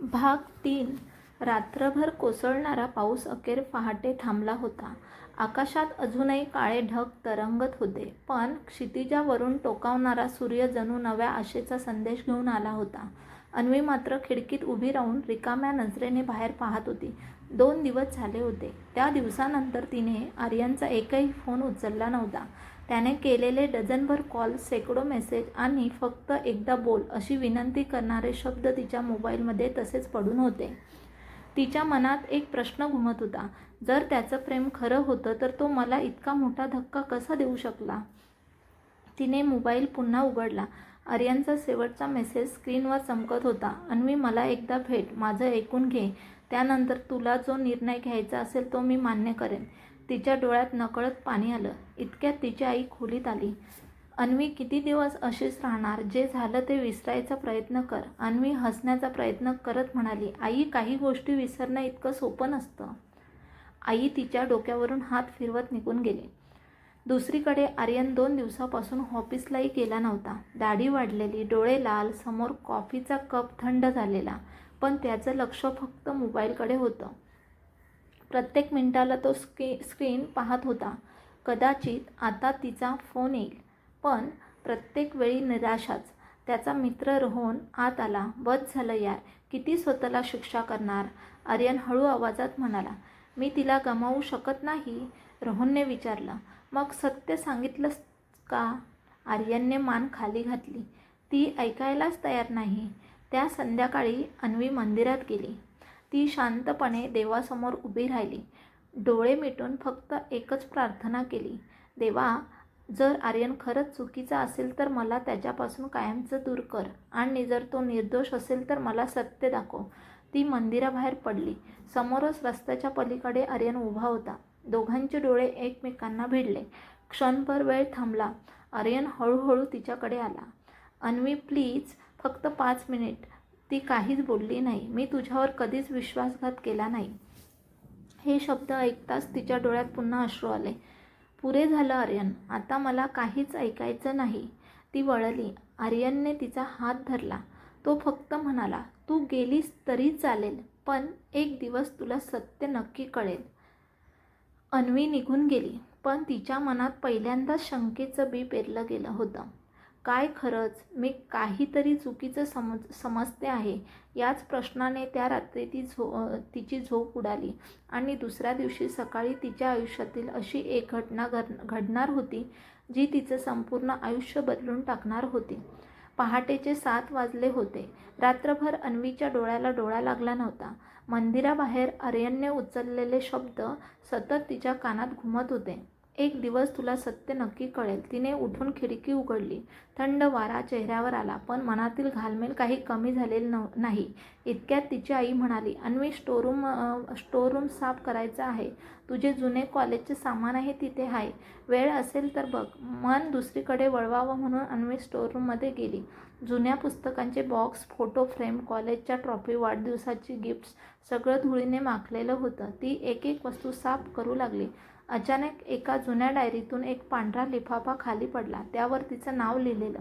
भाग 3. रात्रभर कोसळणारा पाऊस अखेर पहाटे थांबला होता. आकाशात अजूनही काळे ढग तरंगत होते, पण क्षितिजावरून टोकावणारा सूर्य जणू नव्या आशेचा संदेश घेऊन आला होता. अन्वी मात्र खिडकीत उभी राहून रिकाम्या नजरेने बाहेर पाहत होती. 2 दिवस झाले होते. त्या दिवसानंतर तिने आर्यनचा एकही फोन उचलला नव्हता. त्याने केलेले डझनभर कॉल, शेकडो मेसेज आणि फक्त एकदा बोल अशी विनंती करणारे शब्द तिच्या मोबाईलमध्ये तसेच पडून होते. तिच्या मनात एक प्रश्न घुमत होता. जर त्याचं प्रेम खरं होतं तर तो मला इतका मोठा धक्का कसा देऊ शकला? तिने मोबाईल पुन्हा उघडला. आर्यनचा शेवटचा मेसेज स्क्रीनवर चमकत होता. अन्वी, मला एकदा भेट, माझं ऐकून घे. त्यानंतर तुला जो निर्णय घ्यायचा असेल तो मी मान्य करेन. तिच्या डोळ्यात नकळत पाणी आलं. इतक्यात तिची आई खोलीत आली. अन्वी, किती दिवस अशीच राहणार? जे झालं ते विसरायचा प्रयत्न कर. अन्वी हसण्याचा प्रयत्न करत म्हणाली. आई, काही गोष्टी विसरणं इतकं सोपं नसतं. आई तिच्या डोक्यावरून हात फिरवत निघून गेली. दुसरीकडे आर्यन 2 दिवसापासून ऑफिसलाही गेला नव्हता. दाढी वाढलेली, डोळे लाल, समोर कॉफीचा कप थंड झालेला, पण त्याचं लक्ष फक्त मोबाईलकडे होतं. प्रत्येक मिनिटाला तो स्क्रीन पाहत होता. कदाचित आता तिचा फोन येईल, पण प्रत्येक वेळी निराशाच. त्याचा मित्र रोहन आत आला. बस झालं यार, किती स्वतःला शिक्षा करणार? आर्यन हळू आवाजात म्हणाला. मी तिला गमावू शकत नाही? रोहनने विचारलं. मग सत्य सांगितलंस का? आर्यनने मान खाली घातली. ती ऐकायलाच तयार नाही. त्या संध्याकाळी अन्वी मंदिरात गेली. ती शांतपणे देवासमोर उभी राहिली. डोळे मिटून फक्त एकच प्रार्थना केली. देवा, जर आर्यन खरंच चुकीचा असेल तर मला त्याच्यापासून कायमचं दूर कर, आणि जर तो निर्दोष असेल तर मला सत्य दाखव. ती मंदिराबाहेर पडली. समोरच रस्त्याच्या पलीकडे आर्यन उभा होता. दोघांचे डोळे एकमेकांना भिडले. क्षणभर वेळ थांबला. आर्यन हळूहळू तिच्याकडे आला. अन्वी, प्लीज, फक्त 5 मिनिट. ती काहीच बोलली नाही. मी तुझ्यावर कधीच विश्वासघात केला नाही. हे शब्द ऐकताच तिच्या डोळ्यात पुन्हा अश्रू आले. पुरे झालं आर्यन, आता मला काहीच ऐकायचं नाही. ती वळली. आर्यनने तिचा हात धरला. तो फक्त म्हणाला, तू गेलीस तरी चालेल, पण एक दिवस तुला सत्य नक्की कळेल. अन्वी निघून गेली, पण तिच्या मनात पहिल्यांदाच शंकेचं बी पेरलं गेलं होतं. काय खरंच मी काहीतरी चुकीचं समजते आहे? याच प्रश्नाने त्या रात्री तिची झोप उडाली. आणि दुसऱ्या दिवशी सकाळी तिच्या आयुष्यातील अशी एक घटना घडणार होती जी तिचं संपूर्ण आयुष्य बदलून टाकणार होती. पहाटेचे 7 वाजले होते. रात्रभर अन्वीच्या डोळ्याला डोळा लागला नव्हता. मंदिराबाहेर आर्यनने उचललेले शब्द सतत तिच्या कानात घुमत होते. एक दिवस तुला सत्य नक्की कळेल. तिने उठून खिडकी उघडली. थंड वारा चेहऱ्यावर आला, पण मनातील घालमेल काही कमी झालेलं नाही. इतक्यात तिची आई म्हणाली, अन्वी, स्टोअर रूम साफ करायचं आहे. तुझे जुने कॉलेजचे सामान आहे तिथे आहे. वेळ असेल तर बघ. मन दुसरीकडे वळवावं म्हणून अन्वी स्टोअररूममध्ये गेली. जुन्या पुस्तकांचे बॉक्स, फोटो फ्रेम, कॉलेजच्या ट्रॉफी, वाढदिवसाची गिफ्ट्स, सगळं धुळीने माखलेलं होतं. ती एक एक वस्तू साफ करू लागली. अचानक एका जुन्या डायरीतून एक पांढरा लिफाफा खाली पडला. त्यावर तिचं नाव लिहिलेलं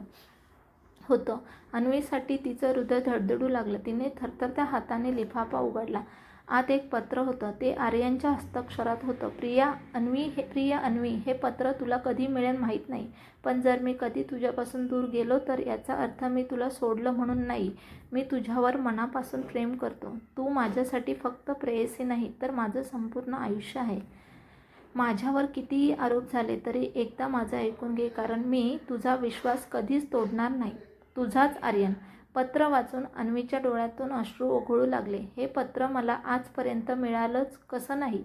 होतं. अन्वीसाठी तिचं हृदय धडधडू लागलं. तिने थरथरत्या हाताने लिफाफा उघडला. आत एक पत्र होतं. ते आर्यनच्या हस्ताक्षरात होतं. प्रिय अन्वी, हे पत्र तुला कधी मिळेल माहीत नाही, पण जर मी कधी तुझ्यापासून दूर गेलो तर याचा अर्थ मी तुला सोडलं म्हणून नाही. मी तुझ्यावर मनापासून प्रेम करतो. तू माझ्यासाठी फक्त प्रेयसी नाही, तर माझं संपूर्ण आयुष्य आहे. माझ्यावर कितीही आरोप झाले तरी एकदा माझं ऐकून घे, कारण मी तुझा विश्वास कधीच तोडणार नाही. तुझाच आर्यन. पत्र वाचून अन्वीच्या डोळ्यातून अश्रू ओघळू लागले. हे पत्र मला आजपर्यंत मिळालंच कसं नाही?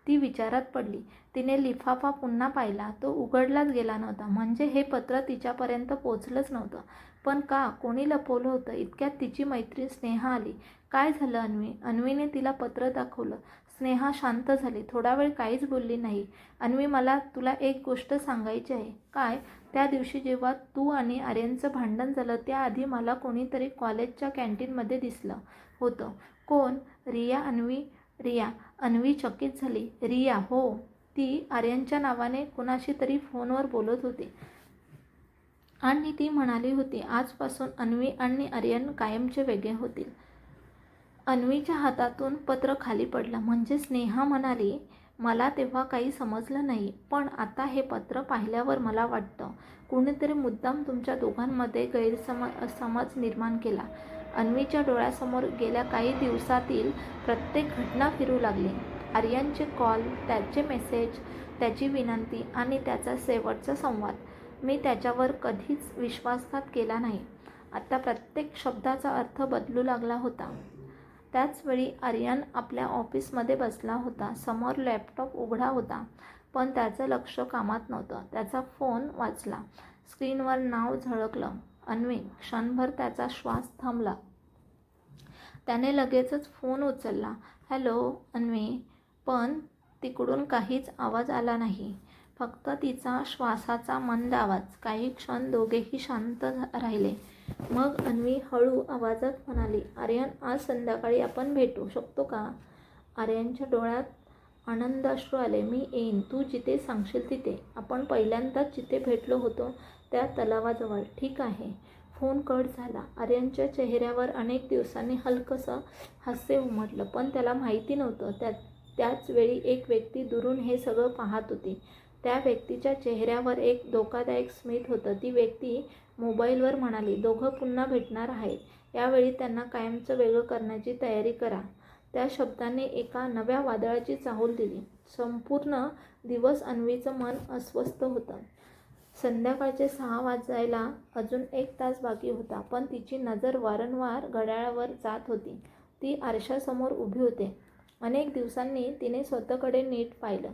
ती विचारात पडली. तिने लिफाफा पुन्हा पाहिला. तो उघडलाच गेला नव्हता. म्हणजे हे पत्र तिच्यापर्यंत पोचलंच नव्हतं. पण का? कोणी लपवलं होतं? इतक्यात तिची मैत्रीण स्नेहा आली. काय झालं अन्वी? अन्वीने तिला पत्र दाखवलं. स्नेहा शांत झाली. थोडा वेळ काहीच बोलली नाही. अन्वी, मला तुला एक गोष्ट सांगायची आहे. काय? त्या दिवशी जेव्हा तू आणि आर्यनचं भांडण झालं त्याआधी मला कोणीतरी कॉलेजच्या कॅन्टीनमध्ये दिसलं होतं. कोण? रिया. अन्वी चकित झाली. रिया? हो. ती आर्यनच्या नावाने कुणाशी तरी फोनवर बोलत होती आणि ती म्हणाली होती आजपासून अन्वी आणि आर्यन कायमचे वेगळे होतील. अन्वीच्या हातातून पत्र खाली पडलं. म्हणजे स्नेहा म्हणाली, मला तेव्हा काही समजलं नाही, पण आता हे पत्र पाहिल्यावर मला वाटतं कुणीतरी मुद्दाम तुमच्या दोघांमध्ये समज निर्माण केला. अन्वीच्या डोळ्यासमोर गेल्या काही दिवसातील प्रत्येक घटना फिरू लागली. आर्यनचे कॉल, त्याचे मेसेज, त्याची विनंती आणि त्याचा शेवटचा संवाद. मी त्याच्यावर कधीच विश्वासघात केला नाही. आता प्रत्येक शब्दाचा अर्थ बदलू लागला होता. त्याचवेळी आर्यन आपल्या ऑफिसमध्ये बसला होता. समोर लॅपटॉप उघडा होता, पण त्याचं लक्ष कामात नव्हतं. त्याचा फोन वाजला. स्क्रीनवर नाव झळकलं, अन्वी. क्षणभर त्याचा श्वास थांबला. त्याने लगेचच फोन उचलला. हॅलो अन्वी. पण तिकडून काहीच आवाज आला नाही, फक्त तिचा श्वासाचा मंद आवाज. काही क्षण दोघेही शांत राहिले. मग अन्वी हळू आवाजात म्हणाली, आर्यन, आज संध्याकाळी आपण भेटू शकतो का? आर्यनच्या डोळ्यात आनंद अश्रू आले. मी येईन, तू जिथे सांगशील तिथे. आपण पहिल्यांदाच जिथे भेटलो होतो त्या तलावाजवळ. ठीक आहे. फोन कट झाला. आर्यनच्या चेहऱ्यावर अनेक दिवसांनी हलकंसं हास्य उमटलं, पण त्याला माहिती नव्हतं त्याच वेळी एक व्यक्ती दुरून हे सगळं पाहत होती. त्या व्यक्तीच्या चेहऱ्यावर एक धोकादायक स्मित होतं. ती व्यक्ती मोबाईलवर म्हणाली, दोघं पुन्हा भेटणार आहेत. यावेळी त्यांना कायमचं वेगळं करण्याची तयारी करा. त्या शब्दांनी एका नव्या वादळाची चाहूल दिली. संपूर्ण दिवस अन्वीचं मन अस्वस्थ होतं. संध्याकाळचे 6 वाजायला अजून 1 तास बाकी होता, पण तिची नजर वारंवार घड्याळावर जात होती. ती आरशासमोर उभी होते. अनेक दिवसांनी तिने स्वतःकडे नीट पाहिलं.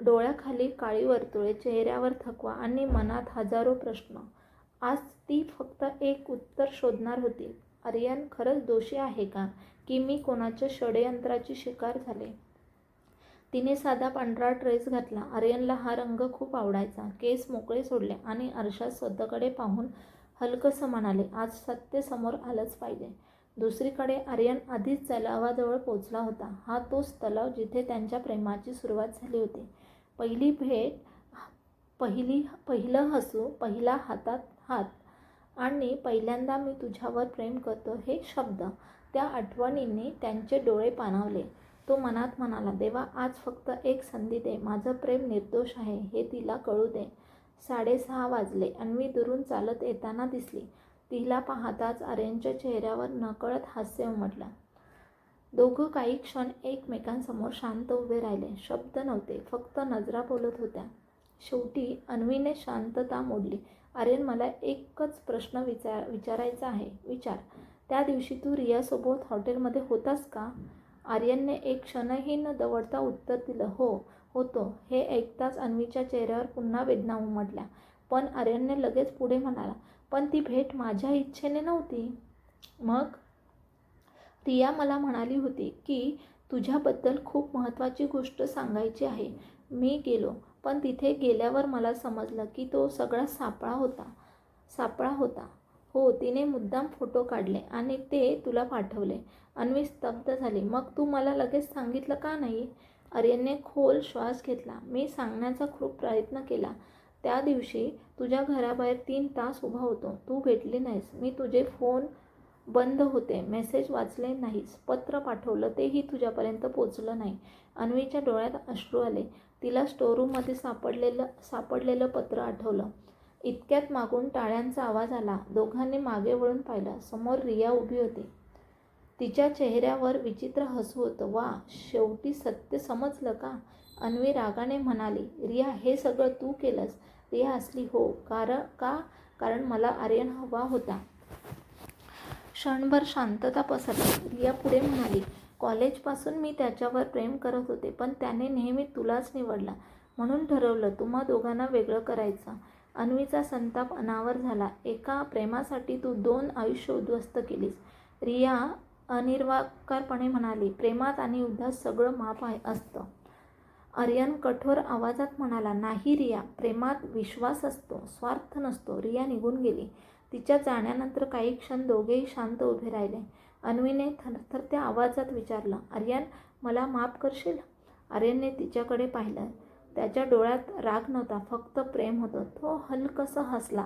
डोळ्याखाली काळी वर्तुळे, चेहऱ्यावर थकवा आणि मनात हजारो प्रश्न. आज ती फक्त एक उत्तर शोधणार होती. आर्यन खरंच दोषी आहे का, की मी कोणाच्या षडयंत्राची शिकार झाले? तिने साधा पांढरा ड्रेस घातला. आर्यनला हा रंग खूप आवडायचा. केस मोकळे सोडले आणि आरशात स्वतःकडे पाहून हलकंसं म्हणाले, आज सत्य समोर आलंच पाहिजे. दुसरीकडे आर्यन आधीच तलावाजवळ पोचला होता. हा तोच तलाव जिथे त्यांच्या प्रेमाची सुरुवात झाली होती. पहिली भेट, पहिलं हसू, पहिला हातात हात आणि पहिल्यांदा मी तुझ्यावर प्रेम करतो हे शब्द. त्या आठवणींनी त्यांचे डोळे पाणावले. तो मनात म्हणाला, देवा, आज फक्त एक संधी दे. माझं प्रेम निर्दोष आहे हे तिला कळू दे. 6:30 वाजले. अन्वी दुरून चालत येताना दिसली. तिला पाहताच आर्यनच्या चेहऱ्यावर नकळत हास्य उमटलं. दोघं काही क्षण एकमेकांसमोर शांत उभे राहिले. शब्द नव्हते, फक्त नजरा बोलत होत्या. शेवटी अन्वीने शांतता मोडली. आर्यन, मला एकच प्रश्न विचारायचा आहे. विचार. त्या दिवशी तू रियासोबत हॉटेलमध्ये होतास का? आर्यनने एक क्षणही न दवडता उत्तर दिलं, हो, होतो. हे ऐकताच अन्वीच्या चेहऱ्यावर पुन्हा वेदना उमटल्या. पण आर्यनने लगेच पुढे म्हणाला, पण ती भेट माझ्या इच्छेने नव्हती. मग? रिया मला म्हणाली होती की तुझ्याबद्दल खूप महत्त्वाची गोष्ट सांगायची आहे. मी गेलो, पण तिथे गेल्यावर मला समजलं की तो सगळा सापळा होता. हो, तिने मुद्दाम फोटो काढले आणि ते तुला पाठवले. अन्वी स्तब्ध झाली. मग तू मला लगेच सांगितलं का नाही? आर्यनने खोल श्वास घेतला. मी सांगण्याचा खूप प्रयत्न केला. त्या दिवशी तुझ्या घराबाहेर 3 तास उभा होतो. तू भेटली नाहीस. मी तुझे फोन बंद होते, मेसेज वाचले नाहीस, पत्र पाठवलं तेही तुझ्यापर्यंत पोचलं नाही. अन्वीच्या डोळ्यात अश्रू आले. तिला स्टोअररूममध्ये सापडलेलं पत्र आठवलं. इतक्यात मागून टाळ्यांचा आवाज आला. दोघांनी मागे वळून पाहिलं. समोर रिया उभी होती. तिच्या चेहऱ्यावर विचित्र हसू होतं. वा, शेवटी सत्य समजलं का? अन्वी रागाने म्हणाली. रिया, हे सगळं तू केलंस? रिया हसली. हो. कारण मला आर्यन हवा होता. क्षणभर शांतता पसरली. रिया पुढे म्हणाली, कॉलेजपासून मी त्याच्यावर प्रेम करत होते, पण त्याने नेहमी तुलाच निवडला. म्हणून ठरवलं तुम्हा दोघांना वेगळं करायचं. अन्वीचा संताप अनावर झाला. एका प्रेमासाठी तू 2 आयुष्य उद्ध्वस्त केलीस. रिया अनिर्वाकारपणे म्हणाली, प्रेमात आणि युद्धात सगळं माप असतं. आर्यन कठोर आवाजात म्हणाला, नाही रिया, प्रेमात विश्वास असतो, स्वार्थ नसतो. रिया निघून गेली. तिच्या जाण्यानंतर काही क्षण दोघेही शांत उभे राहिले. अन्वीने थरथरत्या आवाजात विचारलं, आर्यन, मला माफ करशील? आर्यनने तिच्याकडे पाहिलं. त्याच्या डोळ्यात राग नव्हता, फक्त प्रेम होतं. तो हलकसा हसला.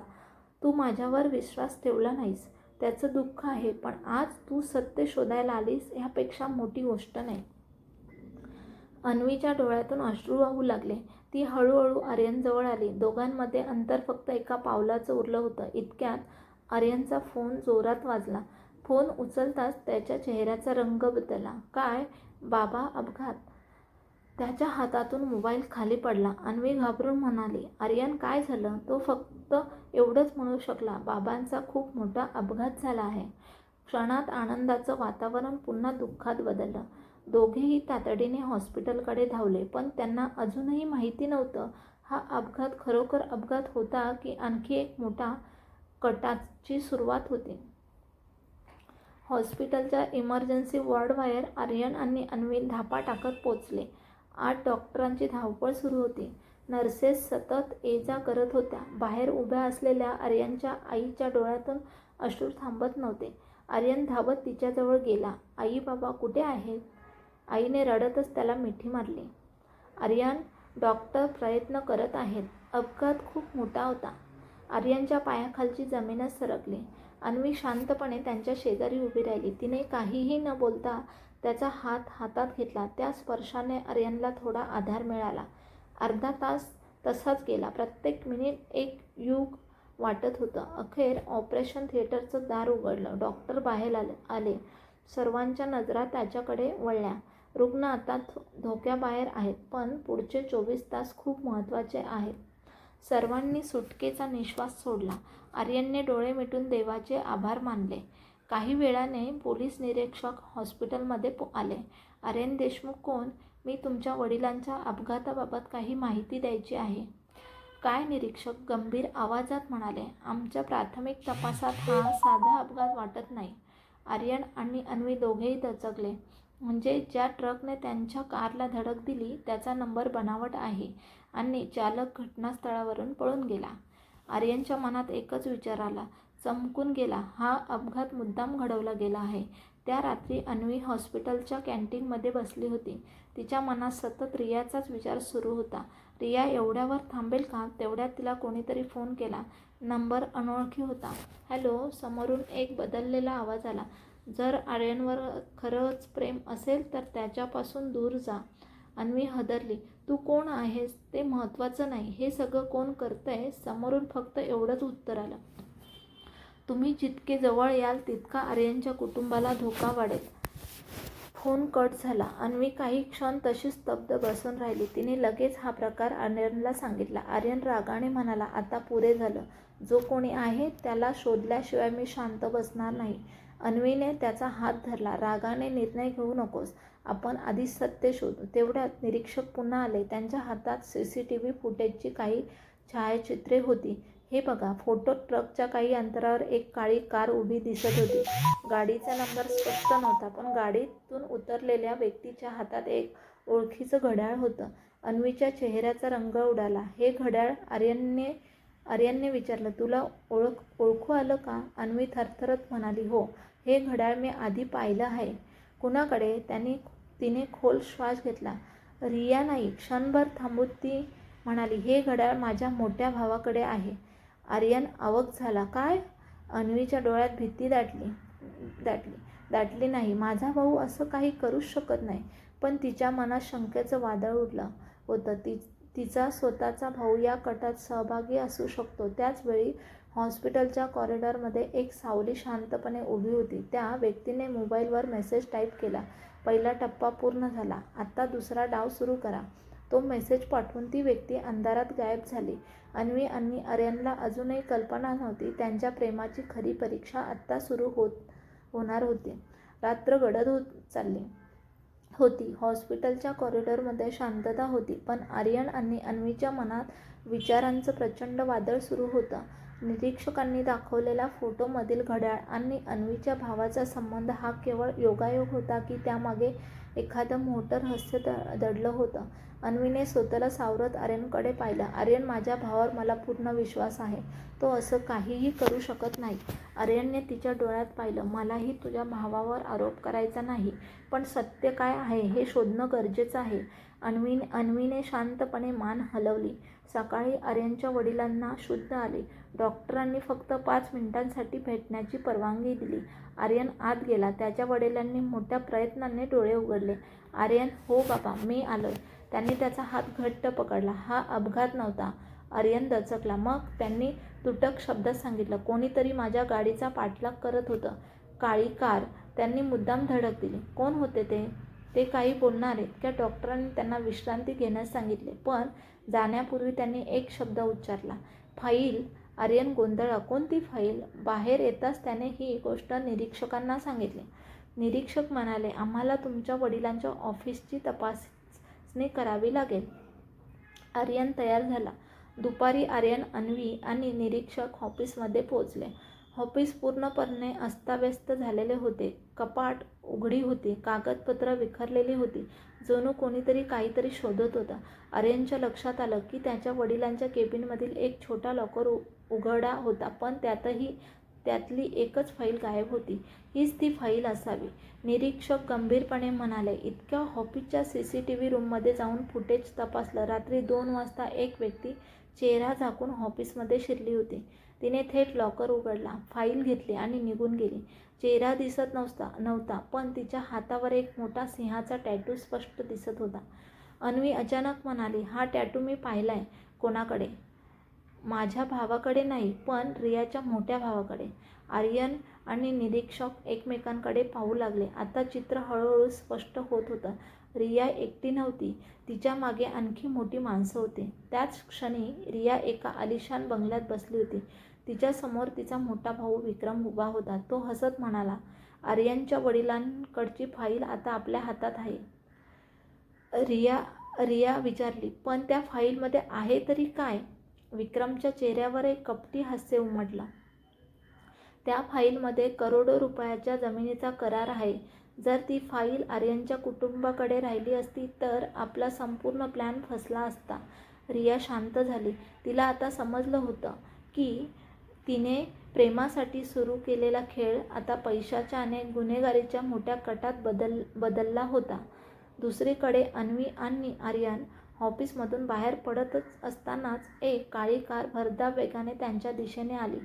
तू माझ्यावर विश्वास ठेवला नाहीस, त्याचं दुःख आहे, पण आज तू सत्य शोधायला आलीस ह्यापेक्षा मोठी गोष्ट नाही. अन्वीच्या डोळ्यातून अश्रू वाहू लागले. ती हळूहळू आर्यनजवळ आली. दोघांमध्ये अंतर फक्त एका पावलाचं उरलं होतं. इतक्यात आर्यनचा फोन जोरात वाजला. फोन उचलताच त्याच्या चेहऱ्याचा रंग बदलला. काय बाबा, अपघात? त्याच्या हातातून मोबाईल खाली पडला. अन्वी घाबरून म्हणाली, आर्यन काय झालं? तो फक्त एवढंच म्हणू शकला, बाबांचा खूप मोठा अपघात झाला आहे. क्षणात आनंदाचं वातावरण पुन्हा दुःखात बदललं. दोघेही तातडीने हॉस्पिटलकडे धावले, पण त्यांना अजूनही माहिती नव्हतं हा अपघात खरोखर अपघात होता की आणखी एक मोठा कटाची सुरुवात होती. हॉस्पिटलच्या इमर्जन्सी वॉर्डबाहेर आर्यन आणि अन्वी धापा टाकत पोचले. 8 डॉक्टरांची धावपळ सुरू होती. नर्सेस सतत ये-जा करत होत्या. बाहेर उभ्या असलेल्या आर्यनच्या आईच्या डोळ्यातून अश्रू थांबत नव्हते. आर्यन धावत तिच्याजवळ गेला. आई, बाबा कुठे आहेत? आईने रडतच त्याला मिठी मारली. आर्यन, डॉक्टर प्रयत्न करत आहेत. अपघात खूप मोठा होता. आर्यनच्या पायाखालची जमीनच सरकली. अन्वी शांतपणे त्यांच्या शेजारी उभी राहिली. तिने काहीही न बोलता त्याचा हात हातात घेतला. त्या स्पर्शाने आर्यनला थोडा आधार मिळाला. अर्धा तास तसाच गेला. प्रत्येक मिनिट एक युग वाटत होतं. अखेर ऑपरेशन थिएटरचं दार उघडलं. डॉक्टर बाहेर आले. सर्वांच्या नजरा त्याच्याकडे वळल्या. रुग्ण आता धोक्याबाहेर आहेत, पण पुढचे 24 तास खूप महत्त्वाचे आहेत. सर्वांनी सुटकेचा निश्वास सोडला. आर्यनने डोळे मिटून देवाचे आभार मानले. काही वेळाने पोलीस निरीक्षक हॉस्पिटलमध्ये आले. आर्यन देशमुख कोण? मी तुमच्या वडिलांच्या अपघाताबाबत काही माहिती द्यायची आहे. काय? निरीक्षक गंभीर आवाजात म्हणाले. आमच्या प्राथमिक तपासात हा साधा अपघात वाटत नाही. आर्यन आणि अन्वी दोघेही दचकले. म्हणजे ज्या ट्रकने त्यांच्या कारला धडक दिली त्याचा नंबर बनावट आहे आणि चालक घटनास्थळावरून पळून गेला. आर्यनच्या मनात एकच विचार आला, चमकून गेला. हा अपघात मुद्दाम घडवला गेला आहे. त्या रात्री अन्वी हॉस्पिटलच्या कॅन्टीनमध्ये बसली होती. तिच्या मनात सतत रियाचाच विचार सुरू होता. रिया एवढ्यावर थांबेल का? तेवढ्यात तिला कोणीतरी फोन केला. नंबर अनोळखी होता. हॅलो, समोरून एक बदललेला आवाज आला. जर आर्यनवर खरंच प्रेम असेल तर त्याच्यापासून दूर जा. अन्वी हादरली. तू कोण आहेस ते महत्त्वाचं नाही, हे सगळं कोण करतंय? समोरून फक्त एवढंच उत्तर आलं, तुम्ही जितके जवळ याल तितका आर्यनच्या कुटुंबाला धोका वाढेल. फोन कट झाला. अन्वी काही क्षण तशीच स्तब्ध बसून राहिली. तिने लगेच हा प्रकार आर्यनला सांगितला. आर्यन रागाने म्हणाला, आता पुरे झालं. जो कोणी आहे त्याला शोधल्याशिवाय मी शांत बसणार नाही. अन्वीने त्याचा हात धरला. रागाने निर्णय घेऊ नकोस. आपण आधी सत्य शोधू. तेवढ्यात निरीक्षक पुन्हा आले. त्यांच्या हातात CCTV फुटेजची काही छायाचित्रे होती. हे बघा. फोटोत ट्रकच्या काही अंतरावर एक काळी कार उभी दिसत होती. गाडीचा नंबर स्पष्ट नव्हता, पण गाडीतून उतरलेल्या व्यक्तीच्या हातात एक ओळखीचं घड्याळ होतं. अन्वीच्या चेहऱ्याचा रंग उडाला. हे घड्याळ? आर्यनने विचारलं. तुला ओळखू आलं का? अन्वी थरथरत म्हणाली, हो, हे घड्याळ मी आधी पाहिलं आहे. कुणाकडे? तिने खोल श्वास घेतला. रिया नाही. क्षणभर थांबून ती म्हणाली, हे घड्याळ माझ्या मोठ्या भावाकडे आहे. आर्यन अवाक झाला. काय? अन्वीच्या डोळ्यात भीती दाटली नाही. माझा भाऊ असं काही करूच शकत नाही. पण तिच्या मनात शंकेचं वादळ उडलं होतं. तिचा स्वतःचा भाऊ या कटात सहभागी असू शकतो. त्याच वेळी हॉस्पिटलच्या कॉरिडॉरमध्ये एक सावली शांतपणे उभी होती. त्या व्यक्तीने मोबाईलवर मेसेज टाईप केला. पहिला टप्पा पूर्ण झाला. आता दुसरा डाव सुरू करा. तो मेसेज पाठवून ती व्यक्ती अंधारात गायब झाली. अन्वी आणि आर्यनला अजूनही कल्पना नव्हती त्यांच्या प्रेमाची खरी परीक्षा आत्ता सुरू होणार होती. रात्र गडद होत चालली होती. हॉस्पिटलच्या कॉरिडॉरमध्ये शांतता होती, पण आर्यन आणि अन्वीच्या मनात विचारांचं प्रचंड वादळ सुरू होतं. निरीक्षकांनी दाखवलेल्या फोटोमधील घड्याळ आणि अन्वीच्या भावाचा संबंध हा केवळ योगायोग होता की त्यामागे एखादं मोठं रहस्य दडलं होतं? अन्वीने स्वतःला सावरत आर्यनकडे पाहिलं. आर्यन, माझ्या भावावर मला पूर्ण विश्वास आहे. तो असं काहीही करू शकत नाही. आर्यनने तिच्या डोळ्यात पाहिलं. मलाही तुझ्या भावावर आरोप करायचा नाही, पण सत्य काय आहे हे शोधणं गरजेचं आहे. अन्वीने शांतपणे मान हलवली. सकाळी आर्यनच्या वडिलांना शुद्ध आले. डॉक्टरांनी फक्त 5 मिनिटांसाठी भेटण्याची परवानगी दिली. आर्यन आत गेला. त्याच्या वडिलांनी मोठ्या प्रयत्नाने डोळे उघडले. आर्यन, हो बाबा, मी आलोय. त्यांनी त्याचा हात घट्ट पकडला. हा अपघात नव्हता. आर्यन दचकला. मग? त्यांनी तुटक शब्दात सांगितलं. कोणीतरी माझ्या गाडीचा पाठलाग करत होतं. काळी कार. त्यांनी मुद्दाम धडक दिली. कोण होते ते? ते काही बोलणार. इतक्या डॉक्टरांनी त्यांना विश्रांती घेण्यास सांगितले. पण जाण्यापूर्वी त्यांनी एक शब्द उच्चारला. फाईल. आर्यन गोंधळला. कोणती फाईल? बाहेर येताच त्याने ही गोष्ट निरीक्षकांना सांगितली. निरीक्षक म्हणाले, आम्हाला तुमच्या वडिलांच्या ऑफिसची तपासणी करावी लागेल. आर्यन तयार झाला. दुपारी आर्यन, अन्वी आणि निरीक्षक ऑफिसमध्ये पोहोचले. ऑफिस पूर्णपणे अस्ताव्यस्त झालेले होते. कपाट उघडी होती. कागदपत्र विखरलेली होती. जणू कोणीतरी काहीतरी शोधत होतं. आर्यनच्या लक्षात आलं की त्याच्या वडिलांच्या केबिनमधील एक छोटा लॉकर उघडा होता, पण त्यातली एकच फाईल गायब होती. हीच ती फाईल असावी. निरीक्षक गंभीरपणे म्हणाले. इतक्या ऑफिसच्या CCTV रूममध्ये जाऊन फुटेज तपासलं. रात्री 2 वाजता एक व्यक्ती चेहरा झाकून ऑफिसमध्ये शिरली होती. तिने थेट लॉकर उघडला, फाईल घेतली आणि निघून गेली. चेहरा दिसत नव्हता, पण तिच्या हातावर एक मोठा सिंहाचा टॅटू स्पष्ट दिसत होता. अन्वी अचानक म्हणाली, हा टॅटू मी पाहिलाय. कोणाकडे? माझ्या भावाकडे नाही, पण रियाच्या मोठ्या भावाकडे. आर्यन आणि निरीक्षक एकमेकांकडे पाहू लागले. आता चित्र हळूहळू स्पष्ट होत होतं. रिया एकटी नव्हती. तिच्या मागे आणखी मोठी माणसं होती. त्याच क्षणी रिया एका आलिशान बंगल्यात बसली होती. तिच्यासमोर तिचा मोठा भाऊ विक्रम उभा होता. तो हसत म्हणाला, आर्यनच्या वडिलांकडची फाईल आता आपल्या हातात आहे. रिया विचारली, पण त्या फाईलमध्ये आहे तरी काय? विक्रमच्या चेहऱ्यावर एक कपटी हास्य उमटलं. त्या फाईलमध्ये करोडो रुपयाच्या जमिनीचा करार आहे. जर ती फाईल आर्यनच्या कुटुंबाकडे राहिली असती तर आपला संपूर्ण प्लॅन फसला असता. रिया शांत झाली. तिला आता समजलं होतं की तिने प्रेमासाठी सुरू केलेला खेळ आता पैशाच्या आणि गुन्हेगारीच्या मोठ्या कटात बदलला होता. दुसरीकडे अन्वी आणि आर्यन ऑफिसमधून बाहेर पडतच असतानाच एक काळी कार भरधाव वेगाने त्यांच्या दिशेने आली.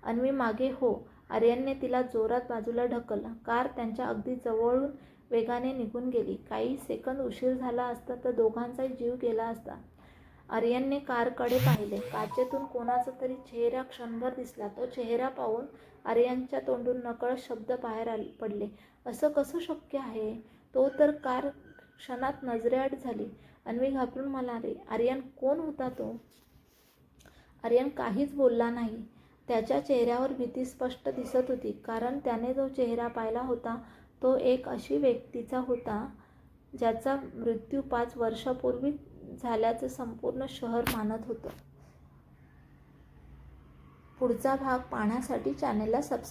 अन्वी मागे हो. आर्यनने तिला जोरात बाजूला ढकललं. कार त्यांच्या अगदी जवळून वेगाने निघून गेली. काही सेकंद उशीर झाला असता तर दोघांचाही जीव गेला असता. आर्यनने कारकडे पाहिले. काचेतून कोणाचा तरी चेहरा क्षणभर दिसला. तो चेहरा पाहून आर्यनच्या तोंडून नकळत शब्द बाहेर पडले. असं कसं शक्य आहे? तो तर कार क्षणात नजरेआड झाली. अन्वी घाबरून म्हणाली, आर्यन कोण होता तो? आर्यन काहीच बोलला नाही. त्याच्या चेहऱ्यावर भीती स्पष्ट दिसत होती, कारण त्याने जो चेहरा पाहिला होता तो एक अशी व्यक्तीचा होता ज्याचा मृत्यू 5 वर्षांपूर्वी झाल्याचं संपूर्ण शहर मानत होतं. पुढचा भाग पाहण्यासाठी चॅनेलला सबस्क्राईब